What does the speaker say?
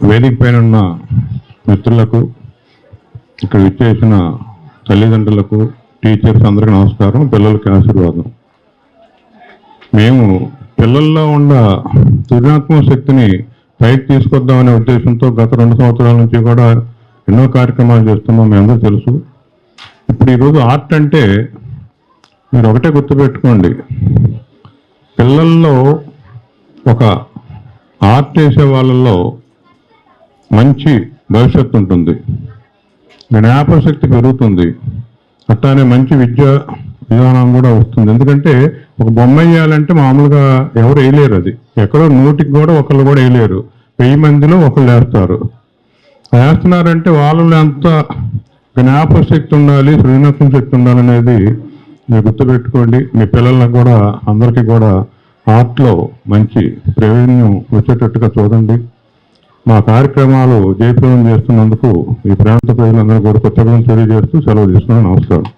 వేదిక పైన ఉన్న మిత్రులకు, ఇక్కడ విచ్చేసిన తల్లిదండ్రులకు, టీచర్స్ అందరికీ నమస్కారం, పిల్లలకి ఆశీర్వాదం. మేము పిల్లల్లో ఉన్న సృజనాత్మక శక్తిని పైకి తీసుకొద్దామనే ఉద్దేశంతో గత 2 సంవత్సరాల నుంచి కూడా ఎన్నో కార్యక్రమాలు చేస్తున్నాం, మీ అందరూ తెలుసు. ఇప్పుడు ఈరోజు ఆర్ట్ అంటే మీరు ఒకటే గుర్తుపెట్టుకోండి, పిల్లల్లో ఒక ఆర్ట్ చేసే వాళ్ళల్లో మంచి భవిష్యత్తు ఉంటుంది, జ్ఞాపకశక్తి పెరుగుతుంది, అట్లానే మంచి విద్యా విధానం కూడా వస్తుంది. ఎందుకంటే ఒక బొమ్మ వేయాలంటే మామూలుగా ఎవరు వేయలేరు, అది ఎక్కడో 100కి కూడా ఒకళ్ళు కూడా వేయలేరు, 1000 మందిలో ఒకళ్ళు వేస్తారు. వేస్తున్నారంటే వాళ్ళలో ఎంత జ్ఞాపకశక్తి ఉండాలి, సృజనాత్మక శక్తి ఉండాలనేది మీరు గుర్తుపెట్టుకోండి. మీ పిల్లలకు కూడా అందరికీ కూడా ఆర్ట్లో మంచి ప్రయోజనం వచ్చేటట్టుగా చూడండి. మా కార్యక్రమాలు జయప్రదం చేస్తున్నందుకు ఈ ప్రాంత ప్రజలందరూ కూడా కృతజ్ఞతలు తెలియజేస్తూ సెలవు తీసుకున్నాను. నమస్కారం.